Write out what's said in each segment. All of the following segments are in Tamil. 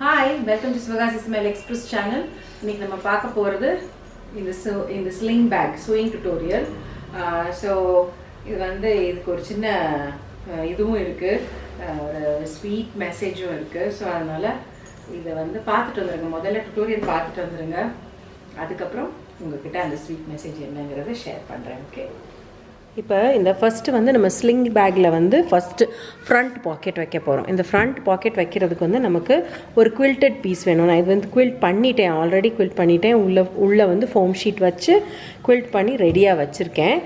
Hi, welcome to Sivakasi Samayal Express channel. இன்னைக்கு நம்ம பார்க்க போறது இந்த sling bag sewing tutorial. So இது வந்து இதுக்கு ஒரு சின்ன இதுவும் இருக்கு, ஒரு ஸ்வீட் மெசேஜும் இருக்கு. ஸோ அதனால இதை வந்து பார்த்துட்டு வந்துருங்க. முதல்ல டுட்டோரியல் பார்த்துட்டு வந்துருங்க, அதுக்கப்புறம் உங்ககிட்ட அந்த ஸ்வீட் மெசேஜ் என்னங்கிறத ஷேர் பண்ணுறேன். ஓகே, இப்போ இந்த ஃபஸ்ட்டு வந்து நம்ம ஸ்லிங் பேக்கில் வந்து ஃபஸ்ட்டு ஃப்ரண்ட் பாக்கெட் வைக்க போகிறோம். இந்த ஃப்ரண்ட் பாக்கெட் வைக்கிறதுக்கு வந்து நமக்கு ஒரு குவில்டட் பீஸ் வேணும். நான் இது வந்து குவில்ட் பண்ணிட்டேன், ஆல்ரெடி குவில்ட் பண்ணிட்டேன். உள்ளே வந்து ஃபோம் ஷீட் வச்சு குவில்ட் பண்ணி ரெடியாக வச்சுருக்கேன்.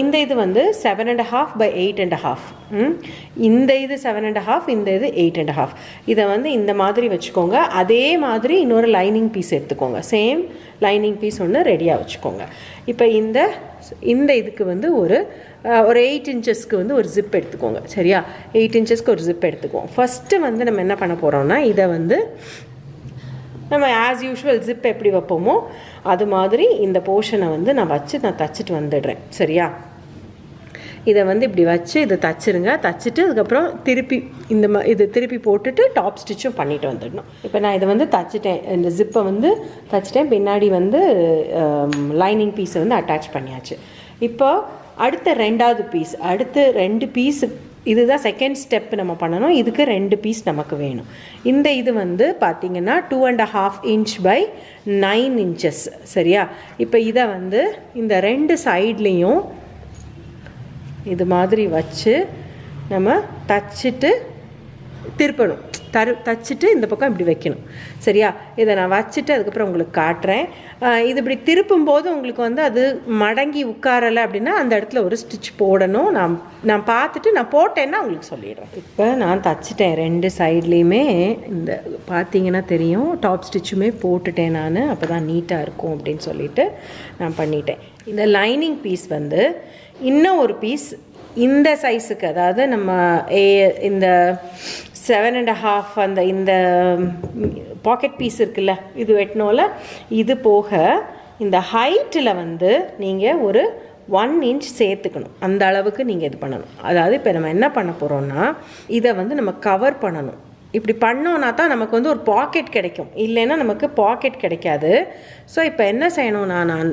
இந்த இது வந்து 7.5 by 8.5. இந்த இது 7.5, இந்த இது 8.5. இதை வந்து இந்த மாதிரி வச்சுக்கோங்க. அதே மாதிரி இன்னொரு லைனிங் பீஸ் எடுத்துக்கோங்க. சேம் லைனிங் பீஸ் ஒன்று ரெடியாக வச்சுக்கோங்க. இப்போ இந்த இதுக்கு வந்து ஒரு 8 inchesக்கு வந்து ஒரு ஜிப் எடுத்துக்கோங்க. சரியா, 8 inchesக்கு ஒரு ஜிப் எடுத்துக்குவோம். ஃபஸ்ட்டு வந்து நம்ம என்ன பண்ண போகிறோம்னா, இதை வந்து நம்ம ஆஸ் யூஷுவல் ஜிப் எப்படி வைப்போமோ அது மாதிரி இந்த போர்ஷனை வந்து நான் தச்சுட்டு வந்துடுறேன். சரியா, இதை வந்து இப்படி வச்சு இதை தச்சுருங்க. தச்சுட்டு அதுக்கப்புறம் இது திருப்பி போட்டுட்டு டாப் ஸ்டிச்சும் பண்ணிட்டு வந்துடணும். இப்போ நான் இதை வந்து தச்சுட்டேன், இந்த ஜிப்பை வந்து தச்சுட்டேன். பின்னாடி வந்து லைனிங் பீஸை வந்து அட்டாச் பண்ணியாச்சு. இப்போ அடுத்த ரெண்டாவது பீஸ், அடுத்து 2 பீஸ், இதுதான் செகண்ட் ஸ்டெப் நம்ம பண்ணணும். இதுக்கு 2 பீஸ் நமக்கு வேணும். இந்த இது வந்து பார்த்திங்கன்னா 2.5 inch by 9 inches. சரியா, இப்போ இதை வந்து இந்த 2 சைட்லேயும் இது மாதிரி வச்சு நம்ம தச்சுட்டு திருப்பணும். தச்சுட்டு இந்த பக்கம் இப்படி வைக்கணும். சரியா, இதை நான் வச்சுட்டு அதுக்கப்புறம் உங்களுக்கு காட்டுறேன். இது இப்படி திருப்பும்போது உங்களுக்கு வந்து அது மடங்கி உட்காரலை அப்படின்னா அந்த இடத்துல ஒரு ஸ்டிச் போடணும். நான் பார்த்துட்டு நான் போட்டேன்னா உங்களுக்கு சொல்லிடுறேன். இப்போ நான் தச்சுட்டேன் 2 சைட்லேயுமே. இந்த பார்த்தீங்கன்னா தெரியும், டாப் ஸ்டிச்சுமே போட்டுட்டேன் நான். அப்போ தான் நீட்டாக இருக்கும் அப்படின்னு சொல்லிட்டு நான் பண்ணிட்டேன். இந்த லைனிங் பீஸ் வந்து இன்னும் ஒரு பீஸ் இந்த சைஸுக்கு, அதாவது நம்ம இந்த 7.5 இந்த பாக்கெட் பீஸ் இருக்குல்ல, இது வெட்டினோல, இது போக இந்த ஹைட்டில் வந்து நீங்கள் ஒரு 1 inch சேர்த்துக்கணும். அந்த அளவுக்கு நீங்கள் இது பண்ணணும். அதாவது இப்போ நம்ம என்ன பண்ண போகிறோம்னா, இதை வந்து நம்ம கவர் பண்ணணும். இப்படி பண்ணோன்னா தான் நமக்கு வந்து ஒரு பாக்கெட் கிடைக்கும், இல்லைன்னா நமக்கு பாக்கெட் கிடைக்காது. ஸோ இப்போ என்ன செய்யணும்,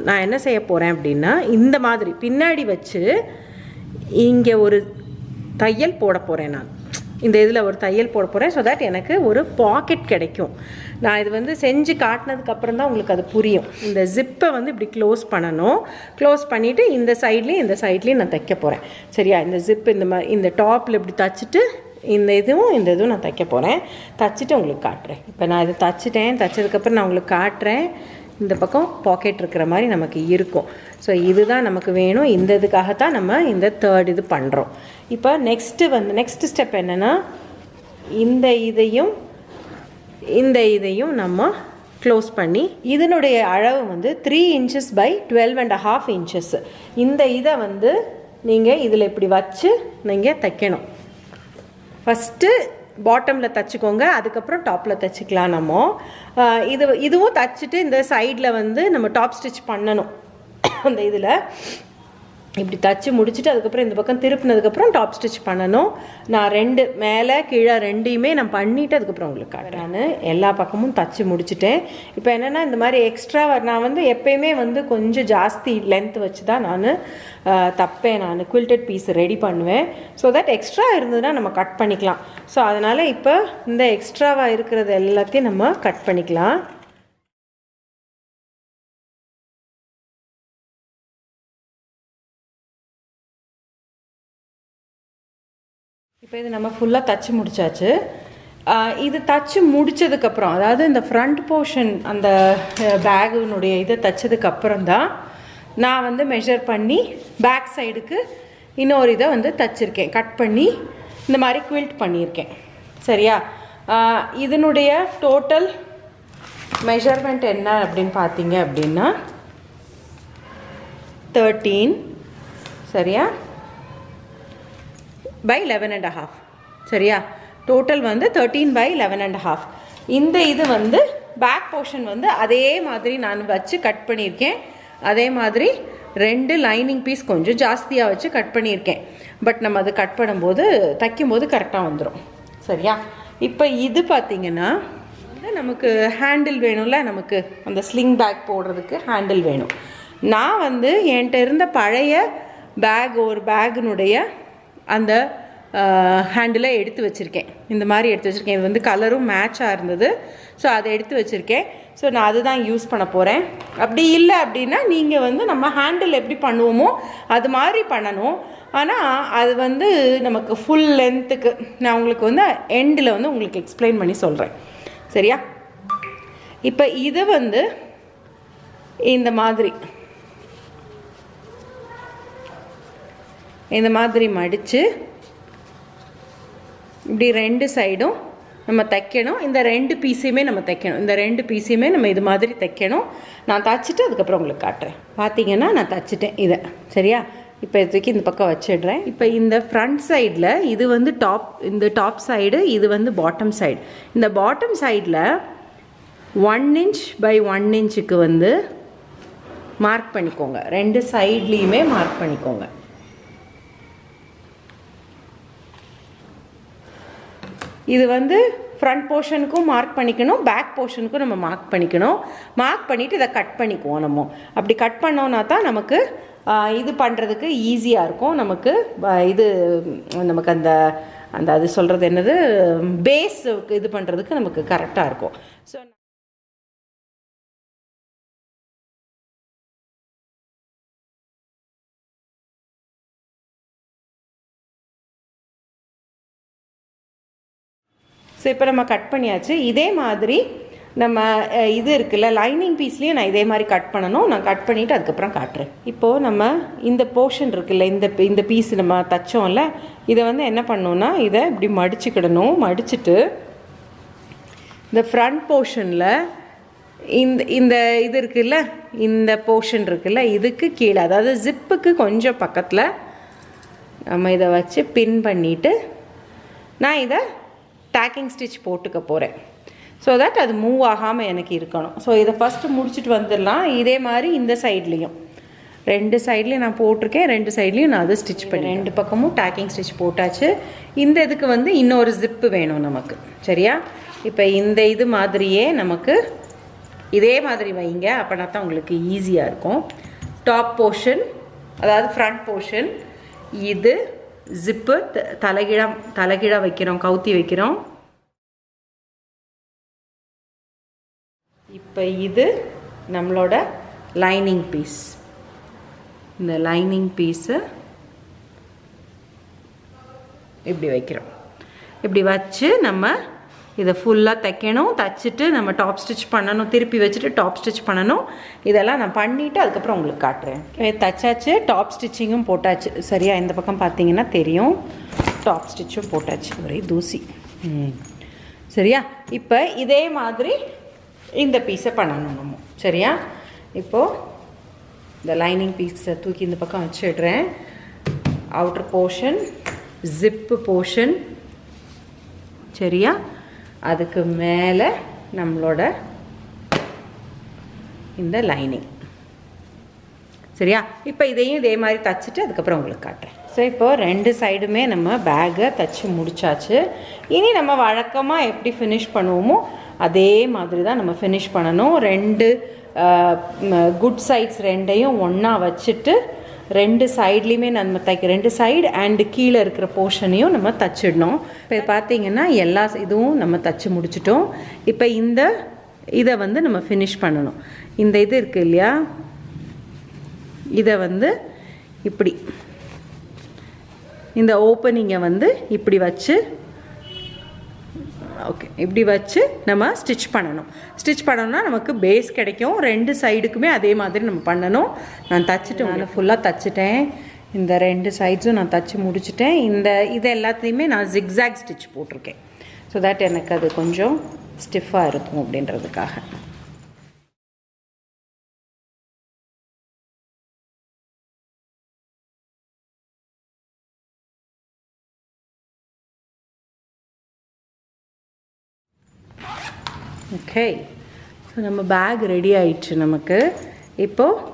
நான் என்ன செய்ய போகிறேன் அப்படின்னா, இந்த மாதிரி பின்னாடி வச்சு இங்கே ஒரு தையல் போட போகிறேன். நான் இந்த இதில் ஒரு தையல் போட போகிறேன். ஸோ தட் எனக்கு ஒரு பாக்கெட் கிடைக்கும். நான் இது வந்து செஞ்சு காட்டினதுக்கப்புறம் தான் உங்களுக்கு அது புரியும். இந்த ஜிப்பை வந்து இப்படி க்ளோஸ் பண்ணணும். க்ளோஸ் பண்ணிவிட்டு இந்த சைட்லேயும் நான் தைக்க போகிறேன். சரியா, இந்த ஜிப்பு இந்த மாதிரி இந்த டாப்பில் இப்படி தச்சுட்டு இந்த இதுவும் நான் தைக்க போகிறேன். தச்சுட்டு உங்களுக்கு காட்டுறேன். இப்போ நான் இதை தச்சதுக்கப்புறம் நான் உங்களுக்கு காட்டுறேன். இந்த பக்கம் பாக்கெட் இருக்கிற மாதிரி நமக்கு இருக்கும். ஸோ இதுதான் நமக்கு வேணும். இந்த இதுக்காகத்தான் நம்ம இந்த 3rd இது பண்ணுறோம். இப்போ நெக்ஸ்ட் ஸ்டெப் என்னென்னா, இந்த இதையும் நம்ம க்ளோஸ் பண்ணி, இதனுடைய அளவு வந்து 3 inches by 12.5 inches. இந்த இதை வந்து நீங்கள் இதில் இப்படி வச்சு நீங்கள் தைக்கணும். ஃபஸ்ட்டு பாட்டமில் தைச்சிக்கோங்க, அதுக்கப்புறம் டாப்பில் தைச்சிக்கலாம். நம்ம இதுவும் தைச்சிட்டு இந்த சைடில் வந்து நம்ம டாப் ஸ்டிச் பண்ணணும். அந்த இதில் இப்படி தச்சு முடிச்சுட்டு அதுக்கப்புறம் இந்த பக்கம் திருப்பினதுக்கப்புறம் டாப் ஸ்டிச் பண்ணணும். நான் 2 மேலே கீழே 2யுமே நான் பண்ணிவிட்டு அதுக்கப்புறம் உங்களுக்கு காட்டுறேன். நான் எல்லா பக்கமும் தச்சு முடிச்சுட்டேன். இப்போ என்னென்னா, இந்த மாதிரி எக்ஸ்ட்ரா நான் வந்து எப்போயுமே வந்து கொஞ்சம் ஜாஸ்தி லென்த் வச்சு தான் நான் குவில்டட் பீஸ் ரெடி பண்ணுவேன். ஸோ தட் எக்ஸ்ட்ரா இருந்ததுன்னா நம்ம கட் பண்ணிக்கலாம். ஸோ அதனால் இப்போ இந்த எக்ஸ்ட்ராவாக இருக்கிறது எல்லாத்தையும் நம்ம கட் பண்ணிக்கலாம். இப்போ இது நம்ம ஃபுல்லாக தச்சு முடிச்சாச்சு. இது தச்சு முடித்ததுக்கப்புறம், அதாவது இந்த ஃப்ரண்ட் போர்ஷன் அந்த பேகுனுடைய இதை தச்சதுக்கப்புறம் தான் நான் வந்து மெஷர் பண்ணி பேக் சைடுக்கு இன்னொரு இதை வந்து தச்சுருக்கேன். கட் பண்ணி இந்த மாதிரி குவில்ட் பண்ணியிருக்கேன். சரியா, இதனுடைய டோட்டல் மெஷர்மெண்ட் என்ன அப்படின்னு பார்த்தீங்க அப்படின்னா 13, சரியா, by 11.5. சரியா, டோட்டல் வந்து 13 by 11.5. இந்த இது வந்து பேக் போர்ஷன் வந்து அதே மாதிரி நான் வச்சு கட் பண்ணியிருக்கேன். அதே மாதிரி 2 லைனிங் பீஸ் கொஞ்சம் ஜாஸ்தியாக வச்சு கட் பண்ணியிருக்கேன். பட் நம்ம அது கட் பண்ணும்போது தைக்கும்போது கரெக்டாக வந்துடும். சரியா, இப்போ இது பார்த்திங்கன்னா நமக்கு ஹேண்டில் வேணும்ல, நமக்கு அந்த ஸ்லிங் பேக் போடுறதுக்கு ஹேண்டில் வேணும். நான் வந்து என்கிட்ட இருந்த பழைய பேக், ஒரு பேக்கினுடைய அந்த ஹேண்டிலை எடுத்து வச்சுருக்கேன். இந்த மாதிரி எடுத்து வச்சுருக்கேன். இது வந்து கலரும் மேட்சாக இருந்தது. ஸோ அதை எடுத்து வச்சுருக்கேன். ஸோ நான் அதுதான் யூஸ் பண்ண போகிறேன். அப்படி இல்லை அப்படின்னா நீங்கள் வந்து நம்ம ஹேண்டில் எப்படி பண்ணுவோமோ அது மாதிரி பண்ணணும். ஆனால் அது வந்து நமக்கு ஃபுல் லென்த்துக்கு நான் உங்களுக்கு வந்து எண்டில் வந்து உங்களுக்கு எக்ஸ்பிளைன் பண்ணி சொல்கிறேன். சரியா? இப்போ இது வந்து இந்த மாதிரி மடித்து இப்படி 2 சைடும் நம்ம தைக்கணும். இந்த 2 பீஸையுமே நம்ம தைக்கணும். இந்த 2 பீஸையுமே நம்ம இது மாதிரி தைக்கணும். நான் தைச்சிட்டு அதுக்கப்புறம் உங்களுக்கு காட்டுறேன். பார்த்தீங்கன்னா நான் தைச்சிட்டேன் இதை. சரியா? இப்போ இதுக்கு இந்த பக்கம் வச்சிடுறேன். இப்போ இந்த ஃப்ரண்ட் சைடில் இது வந்து இந்த டாப் சைடு, இது வந்து பாட்டம் சைடு. இந்த பாட்டம் சைடில் 1 inch by 1 inchக்கு வந்து மார்க் பண்ணிக்கோங்க. 2 சைட்லேயுமே மார்க் பண்ணிக்கோங்க. இது வந்து ஃப்ரண்ட் போர்ஷனுக்கும் மார்க் பண்ணிக்கணும், பேக் போர்ஷனுக்கும் நம்ம மார்க் பண்ணிக்கணும். மார்க் பண்ணிவிட்டு இதை கட் பண்ணிக்குவோம். நம்ம அப்படி கட் பண்ணோன்னா தான் நமக்கு இது பண்ணுறதுக்கு ஈஸியாக இருக்கும். நமக்கு இது நமக்கு அந்த அந்த அது சொல்கிறது என்னது, பேஸ் இது பண்ணுறதுக்கு நமக்கு கரெக்டாக இருக்கும். ஸோ இப்போ நம்ம கட் பண்ணியாச்சு. இதே மாதிரி நம்ம இது இருக்குல்ல, லைனிங் பீஸ்லேயும் நான் இதே மாதிரி கட் பண்ணணும். நான் கட் பண்ணிவிட்டு அதுக்கப்புறம் காட்டுறேன். இப்போது நம்ம இந்த போர்ஷன் இருக்குல்ல, இந்த பீஸ் நம்ம தைச்சோம்ல, இதை வந்து என்ன பண்ணணும்னா இதை இப்படி மடிச்சுக்கிடணும். மடிச்சுட்டு இந்த ஃப்ரண்ட் போர்ஷனில் இந்த இது இருக்குல்ல, இந்த போர்ஷன் இருக்குல்ல, இதுக்கு கீழே, அதாவது ஜிப்புக்கு கொஞ்சம் பக்கத்தில் நம்ம இதை வச்சு பின் பண்ணிவிட்டு நான் இதை டேக்கிங் ஸ்டிச் போட்டுக்க போகிறேன். ஸோ தட் அது மூவ் ஆகாமல் எனக்கு இருக்கணும். ஸோ இதை ஃபஸ்ட்டு முடிச்சுட்டு வந்துடலாம். இதே மாதிரி இந்த சைட்லேயும் 2 சைட்லேயும் நான் போட்டிருக்கேன். 2 சைட்லேயும் நான் அதை ஸ்டிச் பண்ணி 2 பக்கமும் டேக்கிங் ஸ்டிச் போட்டாச்சு. இந்த இதுக்கு வந்து இன்னொரு ஜிப்பு வேணும் நமக்கு. சரியா? இப்போ இந்த இது மாதிரியே நமக்கு இதே மாதிரி வைங்க. அப்படின்னா தான் உங்களுக்கு ஈஸியாக இருக்கும். டாப் போர்ஷன், அதாவது ஃப்ரண்ட் போர்ஷன், இது ஜிப்பு தலைகீழாக வைக்கிறோம், கவுத்தி வைக்கிறோம். இப்போ இது நம்மளோட லைனிங் பீஸ். இந்த லைனிங் பீஸை இப்படி வைக்கிறோம். இப்படி வச்சு நம்ம இதை ஃபுல்லாக தைக்கணும். தைச்சிட்டு நம்ம டாப் ஸ்டிச் பண்ணணும். திருப்பி வச்சுட்டு டாப் ஸ்டிச் பண்ணணும். இதெல்லாம் நான் பண்ணிவிட்டு அதுக்கப்புறம் உங்களுக்கு காட்டுறேன். தைச்சாச்சு, டாப் ஸ்டிச்சிங்கும் போட்டாச்சு. சரியா? இந்த பக்கம் பார்த்தீங்கன்னா தெரியும், டாப் ஸ்டிச்சும் போட்டாச்சு. ஒரே தூசி. சரியா? இப்போ இதே மாதிரி இந்த பீஸை பண்ணணும் நம்ம. சரியா? இப்போது இந்த லைனிங் பீஸை தூக்கி இந்த பக்கம் வச்சிடுறேன். Outer portion, zip portion. சரியா? அதுக்கு மேலே நம்மளோட இந்த லைனிங். சரியா? இப்போ இதையும் இதே மாதிரி தைச்சிட்டு அதுக்கப்புறம் உங்களுக்கு காட்டுறேன். ஸோ இப்போது 2 சைடுமே நம்ம பேக்கை தைச்சி முடிச்சாச்சு. இனி நம்ம வழக்கமாக எப்படி ஃபினிஷ் பண்ணுவோமோ அதே மாதிரி தான் நம்ம ஃபினிஷ் பண்ணணும். 2 குட் சைட்ஸ் 2ஐயும் ஒன்றா வச்சுட்டு 2 சைட்லேயுமே நம்ம தைக்க 2 சைடு அண்டு கீழே இருக்கிற போர்ஷனையும் நம்ம தைச்சிடணும். இப்போ பார்த்தீங்கன்னா எல்லா இதுவும் நம்ம தைச்சி முடிச்சிட்டோம். இப்போ இதை வந்து நம்ம ஃபினிஷ் பண்ணணும். இந்த இது இருக்குது இல்லையா, இதை வந்து இப்படி இந்த ஓப்பனிங்கை வந்து இப்படி வச்சு, ஓகே, இப்படி வச்சு நம்ம ஸ்டிச் பண்ணணும். ஸ்டிச் பண்ணோம்னா நமக்கு பேஸ் கிடைக்கும். 2 சைடுக்குமே அதே மாதிரி நம்ம பண்ணணும். நான் தைச்சிட்டு நான் ஃபுல்லாக தைச்சிட்டேன். இந்த 2 சைட்ஸும் நான் தைச்சி முடிச்சிட்டேன். இது எல்லாத்தையுமே நான் ஜிக்ஸாக் ஸ்டிச் போட்டிருக்கேன். ஸோ தட் எனக்கு அது கொஞ்சம் ஸ்டிஃபாக இருக்கும் அப்படின்றதுக்காக. ஓகே, ஸோ நம்ம பேக் ரெடி ஆயிடுச்சு நமக்கு. இப்போது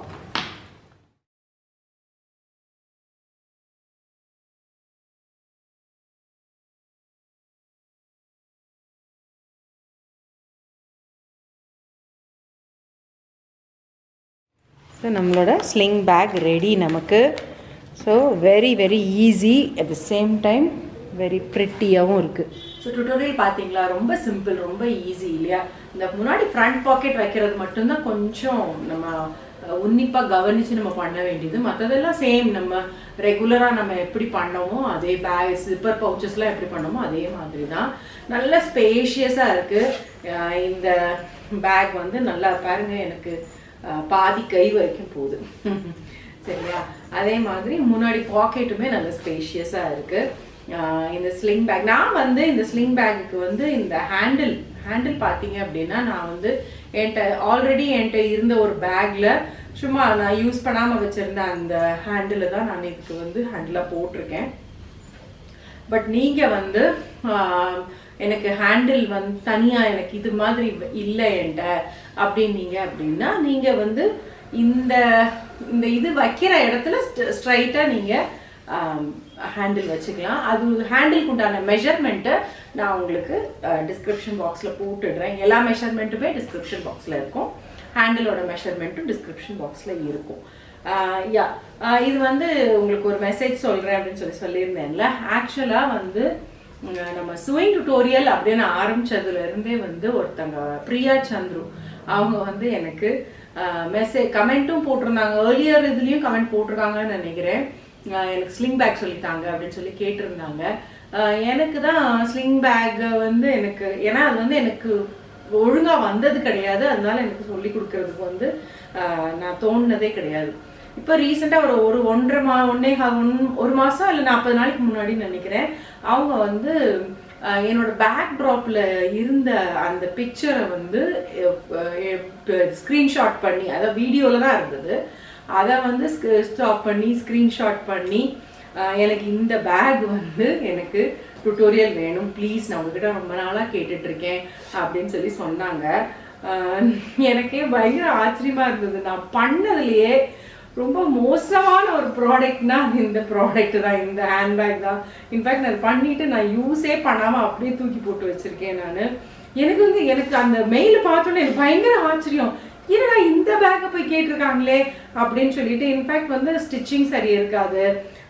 ஸோ நம்மளோட ஸ்லிங் பேக் ரெடி நமக்கு. So very very easy, at the same time very ப்ரிட்டியாகவும் இருக்குது. ஸோ டுட்டோரியல் பார்த்தீங்களா, ரொம்ப சிம்பிள், ரொம்ப ஈஸி இல்லையா? இந்த முன்னாடி ஃப்ரண்ட் பாக்கெட் வைக்கிறது மட்டும்தான் கொஞ்சம் நம்ம உன்னிப்பாக கவனித்து நம்ம பண்ண வேண்டியது. மற்றதெல்லாம் சேம், நம்ம ரெகுலராக நம்ம எப்படி பண்ணோமோ அதே பேக், ஜிப்பர் பவுச்சஸ்லாம் எப்படி பண்ணோமோ அதே மாதிரி தான். நல்ல ஸ்பேஷியஸாக இருக்குது இந்த பேக் வந்து. நல்லா பாருங்கள், எனக்கு பாதி கை வரைக்கும் போகுது சரியா? அதே மாதிரி முன்னாடி பாக்கெட்டுமே நல்ல ஸ்பேஷியஸாக இருக்குது இந்த ஸ்லிங் பேக். நான் வந்து இந்த ஸ்லிங் பேக்குக்கு வந்து இந்த ஹேண்டில் பார்த்தீங்க அப்படின்னா, நான் வந்து ஆல்ரெடி என்கிட்ட இருந்த ஒரு பேக்கில் சும்மா நான் யூஸ் பண்ணாமல் வச்சுருந்த அந்த ஹேண்டில் தான் நான் இதுக்கு வந்து ஹேண்டிலாக போட்டிருக்கேன். பட் நீங்கள் வந்து எனக்கு ஹேண்டில் வந்து தனியாக எனக்கு இது மாதிரி இல்லை என்கிட்ட அப்படின்னீங்க அப்படின்னா, நீங்கள் வந்து இந்த இந்த இது வைக்கிற இடத்துல ஸ்ட்ரைட்டாக நீங்கள் ஹேண்டில் வச்சுக்கலாம். அது ஹேண்டிலுக்கு உண்டான மெஷர்மெண்ட்டை நான் உங்களுக்கு டிஸ்கிரிப்ஷன் பாக்ஸில் போட்டுடுறேன். எல்லா மெஷர்மெண்ட்டுமே டிஸ்கிரிப்ஷன் பாக்ஸில் இருக்கும். ஹேண்டிலோட மெஷர்மெண்ட்டும் டிஸ்கிரிப்ஷன் பாக்ஸில் இருக்கும். யா, இது வந்து உங்களுக்கு ஒரு மெசேஜ் சொல்கிறேன் அப்படின்னு சொல்லியிருந்தேன்ல. ஆக்சுவலாக வந்து நம்ம ஸ்விங் டுட்டோரியல் அப்படின்னு ஆரம்பித்ததுலேருந்தே வந்து ஒருத்தங்க பிரியா சந்துரு அவங்க வந்து எனக்கு கமெண்ட்டும் போட்டிருந்தாங்க. ஏர்லியர் இதுலேயும் கமெண்ட் போட்டிருக்காங்கன்னு நினைக்கிறேன். எனக்கு ஸ்லிங் பேக் சொல்லித்தாங்க அப்படின்னு சொல்லி கேட்டிருந்தாங்க. எனக்கு தான் ஸ்லிங் பேக் வந்து எனக்கு, ஏன்னா அது வந்து எனக்கு ஒழுங்காக வந்தது கிடையாது. அதனால எனக்கு சொல்லி கொடுக்கறதுக்கு வந்து நான் தோணுனதே கிடையாது. இப்போ ரீசெண்டாக ஒரு ஒரு மாதம் இல்லை 40 நாளைக்கு முன்னாடி நினைக்கிறேன், அவங்க வந்து என்னோட பேக் ட்ராப்பில் இருந்த அந்த பிக்சரை வந்து ஸ்க்ரீன்ஷாட் பண்ணி, அதாவது வீடியோவில் தான் இருந்தது, அதை வந்து ஸ்டாப் பண்ணி ஸ்க்ரீன்ஷாட் பண்ணி எனக்கு இந்த பேக் வந்து எனக்கு டுட்டோரியல் வேணும் ப்ளீஸ், நான் உங்ககிட்ட ரொம்ப நாளாக கேட்டுட்ருக்கேன் அப்படின்னு சொல்லி சொன்னாங்க. எனக்கே பயங்கர ஆச்சரியமாக இருந்தது. நான் பண்ணதுலேயே ரொம்ப மோசமான ஒரு ப்ராடக்ட்னா இந்த ப்ராடக்ட் தான், இந்த ஹேண்ட்பேக் தான். இன்ஃபேக்ட் நான் பண்ணிவிட்டு நான் யூஸே பண்ணாமல் அப்படியே தூக்கி போட்டு வச்சுருக்கேன் நான். எனக்கு அந்த மெயில் பார்த்தோன்னே எனக்கு பயங்கர ஆச்சரியம், ஏன்னா இந்த பேக்கை போய் கேட்டிருக்காங்களே அப்படின்னு சொல்லிட்டு. இன்ஃபேக்ட் வந்து ஸ்டிச்சிங் சரியாக இருக்காது,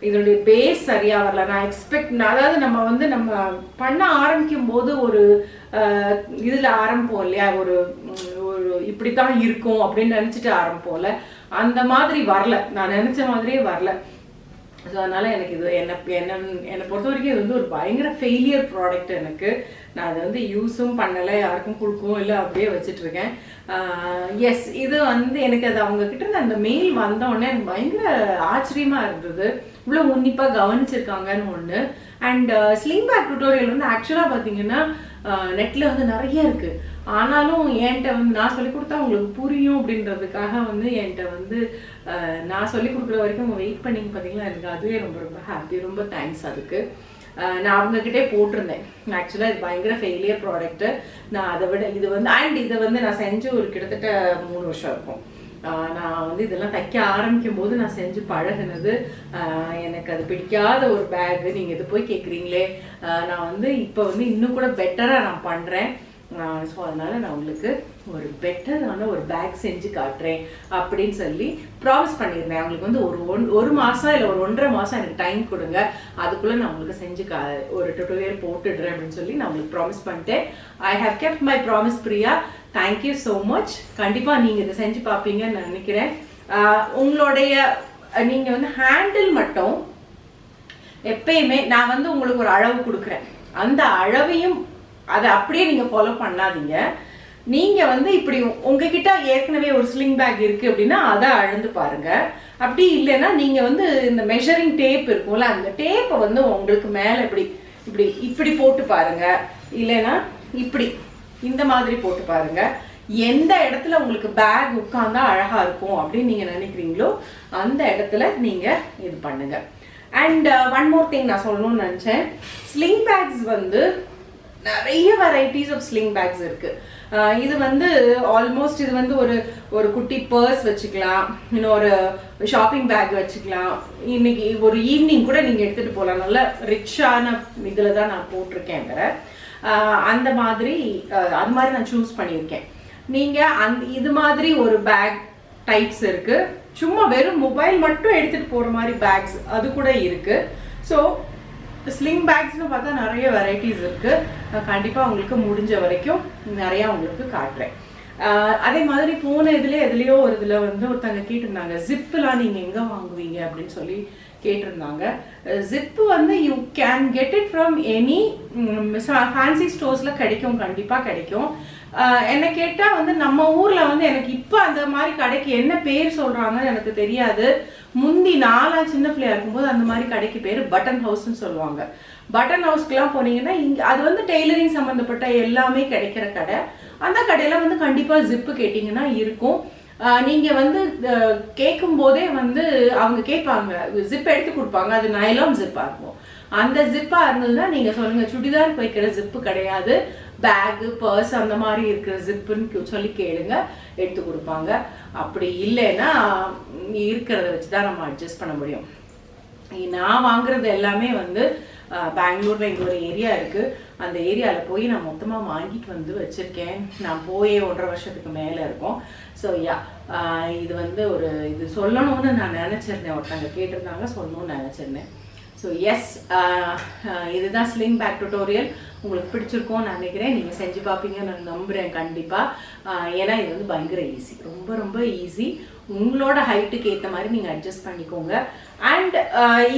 இதனுடைய பேஸ் சரியாக வரல. நான் அதாவது நம்ம பண்ண ஆரம்பிக்கும் போது ஒரு இதில் ஆரம்பிப்போம் இல்லையா, ஒரு இப்படி தான் இருக்கும் அப்படின்னு நினச்சிட்டு ஆரம்பிப்போம்ல, அந்த மாதிரி வரல, நான் நினச்ச மாதிரியே வரல. ஸோ அதனால் எனக்கு இது என்னை பொறுத்த வரைக்கும் இது வந்து ஒரு பயங்கர ஃபெயிலியர் ப்ராடக்ட் எனக்கு. நான் அதை வந்து யூஸும் பண்ணலை, யாருக்கும் கொடுக்கவும் இல்லை, அப்படியே வச்சிட்ருக்கேன். எஸ், இது வந்து எனக்கு அது அவங்கக்கிட்ட இருந்து அந்த மெயில் வந்தோடனே எனக்கு பயங்கர ஆச்சரியமாக இருந்தது, இவ்வளோ உன்னிப்பாக கவனிச்சிருக்காங்கன்னு ஒன்று. அண்ட் ஸ்லிங் பேக் டுட்டோரியல் வந்து ஆக்சுவலாக பார்த்தீங்கன்னா நெட்டில் வந்து நிறைய இருக்குது. ஆனாலும் என்கிட்ட வந்து நான் சொல்லிக் கொடுத்தா உங்களுக்கு புரியும் அப்படின்றதுக்காக வந்து என்கிட்ட வந்து நான் சொல்லிக் கொடுக்குற வரைக்கும் வெயிட் பண்ணிங்க பார்த்தீங்களா, எனக்கு அதுவே ரொம்ப ரொம்ப ஹாப்பி, ரொம்ப தேங்க்ஸ் அதுக்கு. நான் அவங்கக்கிட்டே போட்டிருந்தேன் ஆக்சுவலாக இது பயங்கர ஃபெயிலியர் ப்ராடக்ட்டு, நான் அதை விட இது வந்து இதை வந்து நான் செஞ்சு ஒரு கிட்டத்தட்ட 3 வருஷம் இருக்கும். நான் வந்து இதெல்லாம் தைக்க ஆரம்பிக்கும் போது நான் செஞ்சு பழகினது. எனக்கு அது பிடிக்காத ஒரு பேகு, நீங்கள் இது போய் கேட்குறீங்களே, நான் வந்து இப்போ வந்து இன்னும் கூட பெட்டராக நான் பண்ணுறேன். ஸோ அதனால் நான் உங்களுக்கு ஒரு பெட்டரான ஒரு பேக் செஞ்சு காட்டுறேன் அப்படின்னு சொல்லி ப்ராமிஸ் பண்ணியிருந்தேன். அவங்களுக்கு வந்து ஒரு மாதம் இல்லை ஒரு 1.5 மாதம் எனக்கு டைம் கொடுங்க, அதுக்குள்ளே நான் உங்களுக்கு செஞ்சு ஒரு டுட்டோரியல் போட்டுடுறேன் அப்படின்னு சொல்லி நான் உங்களுக்கு ப்ராமிஸ் பண்ணிட்டேன். I have kept my promise Priya, thank you so much. கண்டிப்பாக நீங்கள் இதை செஞ்சு பார்ப்பீங்கன்னு நான் நினைக்கிறேன். உங்களுடைய நீங்கள் வந்து ஹேண்டில் மட்டும் எப்பயுமே நான் வந்து உங்களுக்கு ஒரு அளவு கொடுக்குறேன், அந்த அளவையும் அதை அப்படியே நீங்கள் ஃபாலோ பண்ணாதீங்க. நீங்கள் வந்து இப்படி உங்ககிட்ட ஏற்கனவே ஒரு ஸ்லிங் பேக் இருக்குது அப்படின்னா அதை அளந்து பாருங்கள். அப்படி இல்லைன்னா நீங்கள் வந்து இந்த மெஷரிங் டேப் இருக்கும்ல, அந்த டேப்பை வந்து உங்களுக்கு மேலே இப்படி போட்டு பாருங்கள், இல்லைன்னா இப்படி இந்த மாதிரி போட்டு பாருங்கள். எந்த இடத்துல உங்களுக்கு பேக் உட்காந்தா அழகாக இருக்கும் அப்படின்னு நீங்கள் நினைக்கிறீங்களோ அந்த இடத்துல நீங்கள் இது பண்ணுங்கள். அண்ட் ஒன் மோர் திங் நான் சொல்லணும்னு நினச்சேன். ஸ்லிங் பேக்ஸ் வந்து நிறைய வெரைட்டிஸ் ஆஃப் ஸ்லிங் பேக்ஸ் இருக்குது. இது வந்து ஆல்மோஸ்ட் இது வந்து ஒரு குட்டி பர்ஸ் வச்சுக்கலாம், இன்னொரு ஷாப்பிங் பேக் வச்சுக்கலாம், இன்னைக்கு ஒரு ஈவினிங் கூட நீங்கள் எடுத்துகிட்டு போகலாம். நல்ல ரிச்சான இதில் தான் நான் போட்டிருக்கேன் வேற. அந்த மாதிரி நான் சூஸ் பண்ணியிருக்கேன். நீங்கள் இது மாதிரி ஒரு பேக் டைப்ஸ் இருக்குது. சும்மா வெறும் மொபைல் மட்டும் எடுத்துகிட்டு போகிற மாதிரி பேக்ஸ் அது கூட இருக்குது. ஸோ ஸ்லிங் பேக்ஸ்னு பார்த்தா நிறைய வெரைட்டிஸ் இருக்குது. கண்டிப்பாக உங்களுக்கு முடிஞ்ச வரைக்கும் நிறையா உங்களுக்கு காட்டுறேன். அதே மாதிரி போன எதுலேயோ ஒரு இதில் வந்து ஒருத்தங்க கேட்டிருந்தாங்க, ஜிப்புலாம் நீங்கள் எங்கே வாங்குவீங்க அப்படின்னு சொல்லி கேட்டிருந்தாங்க. ஜிப்பு வந்து you can get it from any fancy ஸ்டோர்ஸில் கிடைக்கும், கண்டிப்பாக கிடைக்கும். என்ன கேட்டால் வந்து நம்ம ஊரில் வந்து எனக்கு இப்போ அந்த மாதிரி கடைக்கு என்ன பேர் சொல்கிறாங்கன்னு எனக்கு தெரியாது. முந்தி நாளாக சின்ன பிள்ளையா இருக்கும்போது அந்த மாதிரி கடைக்கு பேர் பட்டன் ஹவுஸ்ன்னு சொல்லுவாங்க. பட்டன் ஹவுஸ்க்குலாம் போனீங்கன்னா இங்கே அது வந்து டெய்லரிங் சம்மந்தப்பட்ட எல்லாமே கிடைக்கிற கடை. அந்த கடையில் வந்து கண்டிப்பாக ஜிப்பு கேட்டிங்கன்னா இருக்கும். நீங்கள் வந்து கேட்கும் போதே வந்து அவங்க கேட்பாங்க, ஜிப் எடுத்து கொடுப்பாங்க. அது நைலான் ஜிப்பாக இருக்கும். அந்த ஜிப்பாக இருந்ததுன்னா நீங்கள் சொல்லுங்கள், சுடிதார் வைக்கிற ஜிப்பு கிடையாது, பேகு பர்ஸ் அந்த மாதிரி இருக்கிற ஜிப்புன்னு சொல்லி கேளுங்க, எடுத்து கொடுப்பாங்க. அப்படி இல்லைன்னா இருக்கிறத வச்சு தான் நம்ம அட்ஜஸ்ட் பண்ண முடியும். நான் வாங்குறது எல்லாமே வந்து பெங்களூரில் இங்கே ஒரு ஏரியா இருக்குது. அந்த ஏரியாவில் போய் நான் மொத்தமாக வாங்கிட்டு வந்து வச்சுருக்கேன். நான் போயே 1.5 வருஷத்துக்கு மேலே இருக்கும். ஸோ யா, இது வந்து இது சொல்லணும்னு நான் நினச்சிருந்தேன். ஒருத்தங்க கேட்டிருந்தாங்க, சொல்லணும்னு நினச்சிருந்தேன். ஸோ எஸ், இதுதான் ஸ்லிங் பேக் டுட்டோரியல். உங்களுக்கு பிடிச்சிருக்கோன்னு நினைக்கிறேன். நீங்கள் செஞ்சு பார்ப்பீங்க நான் நம்புகிறேன் கண்டிப்பாக. ஏன்னா இது வந்து பயங்கர ஈஸி, ரொம்ப ரொம்ப ஈஸி. உங்களோட ஹைட்டுக்கு ஏற்ற மாதிரி நீங்கள் அட்ஜஸ்ட் பண்ணிக்கோங்க. அண்ட்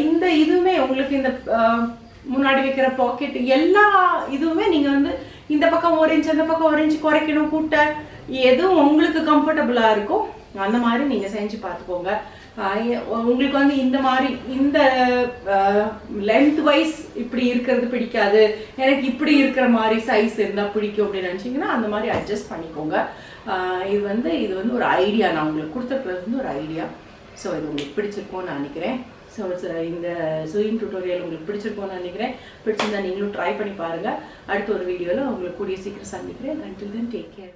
இந்த இதுவுமே உங்களுக்கு இந்த முன்னாடி வைக்கிற பாக்கெட் எல்லா இதுவுமே நீங்கள் வந்து இந்த பக்கம் 1 இன்ச் அந்த பக்கம் 1 இன்ச் குறைக்கணும், கூட்ட எதுவும் உங்களுக்கு கம்ஃபர்டபுளாக இருக்கும் அந்த மாதிரி நீங்கள் செஞ்சு பார்த்துக்கோங்க. உங்களுக்கு வந்து இந்த மாதிரி இந்த லென்த் வைஸ் இப்படி இருக்கிறது பிடிக்காது, எனக்கு இப்படி இருக்கிற மாதிரி சைஸ் இருந்தால் பிடிக்கும் அப்படின்னு நினச்சிங்கன்னா அந்த மாதிரி அட்ஜஸ்ட் பண்ணிக்கோங்க. இது வந்து ஒரு ஐடியா, நான் உங்களுக்கு கொடுத்துருக்கிறது வந்து ஒரு ஐடியா. ஸோ இது உங்களுக்கு பிடிச்சிருக்கோன்னு நினைக்கிறேன். ஸோ இந்த ஸ்விங் டுட்டோரியல் உங்களுக்கு பிடிச்சிருக்கோன்னு நினைக்கிறேன். பிடிச்சிருந்தா நீங்களும் ட்ரை பண்ணி பாருங்கள். அடுத்த ஒரு வீடியோவில் உங்களுக்கு கூடிய சீக்கிரம் சந்திக்கிறேன். until then take care.